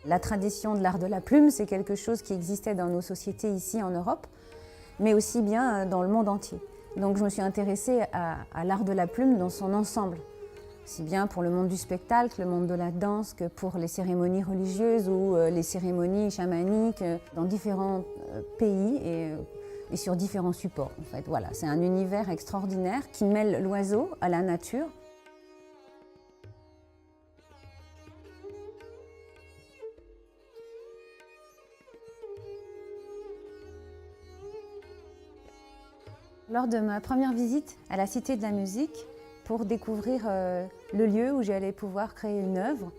La tradition de l'art de la plume, c'est quelque chose qui existait dans nos sociétés ici en Europe, mais aussi bien dans le monde entier. Donc je me suis intéressée à l'art de la plume dans son ensemble, aussi bien pour le monde du spectacle, le monde de la danse, que pour les cérémonies religieuses ou les cérémonies chamaniques dans différents pays et sur différents supports. En fait. Voilà, c'est un univers extraordinaire qui mêle l'oiseau à la nature. Lors de ma première visite à la Cité de la Musique, pour découvrir le lieu où j'allais pouvoir créer une œuvre,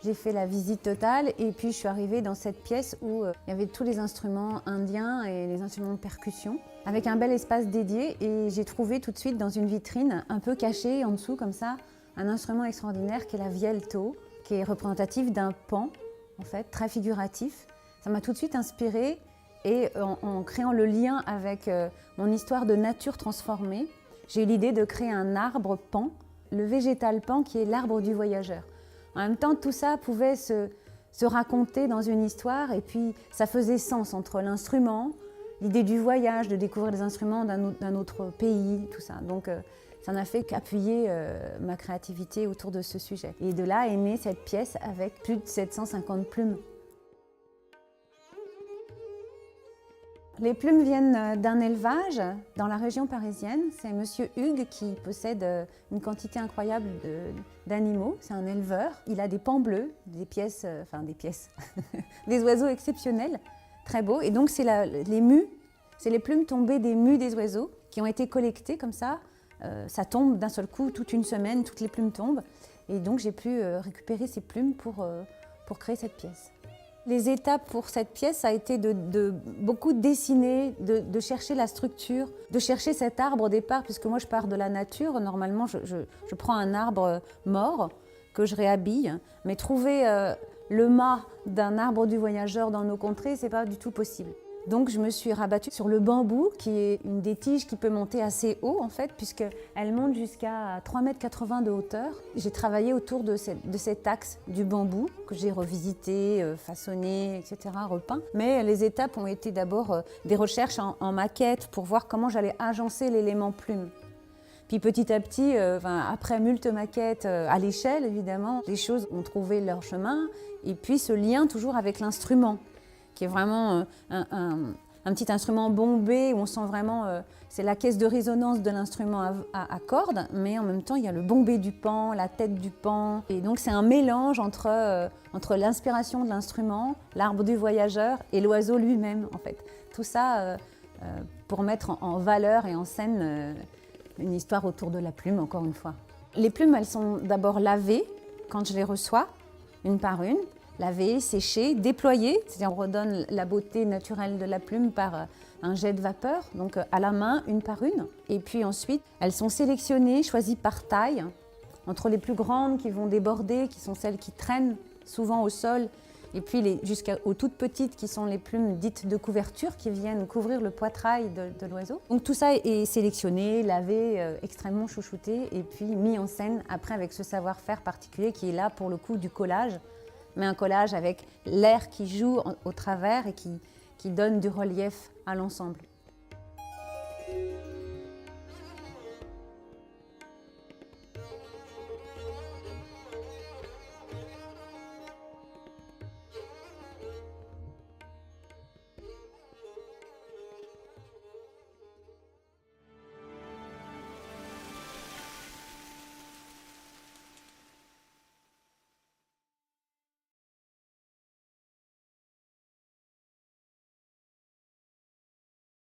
j'ai fait la visite totale et puis je suis arrivée dans cette pièce où il y avait tous les instruments indiens et les instruments de percussion, avec un bel espace dédié, et j'ai trouvé tout de suite dans une vitrine, un peu cachée en dessous comme ça, un instrument extraordinaire qui est la vielle-to, qui est représentatif d'un pan, en fait, très figuratif. Ça m'a tout de suite inspirée, et en créant le lien avec mon histoire de nature transformée, j'ai eu l'idée de créer un arbre pan, le végétal pan qui est l'arbre du voyageur. En même temps, tout ça pouvait se raconter dans une histoire, et puis ça faisait sens entre l'instrument, l'idée du voyage, de découvrir des instruments d'un autre pays, tout ça. Donc ça n'a fait qu'appuyer ma créativité autour de ce sujet. Et de là est née cette pièce avec plus de 750 plumes. Les plumes viennent d'un élevage dans la région parisienne. C'est Monsieur Hugues qui possède une quantité incroyable d'animaux. C'est un éleveur. Il a des pans bleus, des oiseaux exceptionnels, très beaux. Et donc c'est les mues, c'est les plumes tombées des mues des oiseaux qui ont été collectées comme ça. Ça tombe d'un seul coup, toute une semaine, toutes les plumes tombent. Et donc j'ai pu récupérer ces plumes pour créer cette pièce. Les étapes pour cette pièce, ça a été de beaucoup dessiner, de chercher la structure, de chercher cet arbre au départ, puisque moi je pars de la nature. Normalement, je prends un arbre mort que je réhabille, mais trouver le mât d'un arbre du voyageur dans nos contrées, c'est pas du tout possible. Donc je me suis rabattue sur le bambou, qui est une des tiges qui peut monter assez haut en fait, puisqu'elle monte jusqu'à 3,80 m de hauteur. J'ai travaillé autour de cet axe du bambou que j'ai revisité, façonné, etc., repeint. Mais les étapes ont été d'abord des recherches en maquette pour voir comment j'allais agencer l'élément plume. Puis petit à petit, après moult maquettes à l'échelle évidemment, les choses ont trouvé leur chemin, et puis ce lien toujours avec l'instrument, qui est vraiment un petit instrument bombé où on sent vraiment, c'est la caisse de résonance de l'instrument à cordes, mais en même temps il y a le bombé du pan, la tête du pan, et donc c'est un mélange entre l'inspiration de l'instrument, l'arbre du voyageur et l'oiseau lui-même en fait. Tout ça pour mettre en valeur et en scène une histoire autour de la plume, encore une fois. Les plumes, elles sont d'abord lavées quand je les reçois, une par une. Lavées, séchées, déployées, c'est-à-dire on redonne la beauté naturelle de la plume par un jet de vapeur, donc à la main, une par une. Et puis ensuite, elles sont sélectionnées, choisies par taille, entre les plus grandes qui vont déborder, qui sont celles qui traînent souvent au sol, et puis jusqu'aux toutes petites qui sont les plumes dites de couverture, qui viennent couvrir le poitrail de l'oiseau. Donc tout ça est sélectionné, lavé, extrêmement chouchouté, et puis mis en scène après avec ce savoir-faire particulier qui est là pour le coup du collage, mais un collage avec l'air qui joue au travers et qui donne du relief à l'ensemble.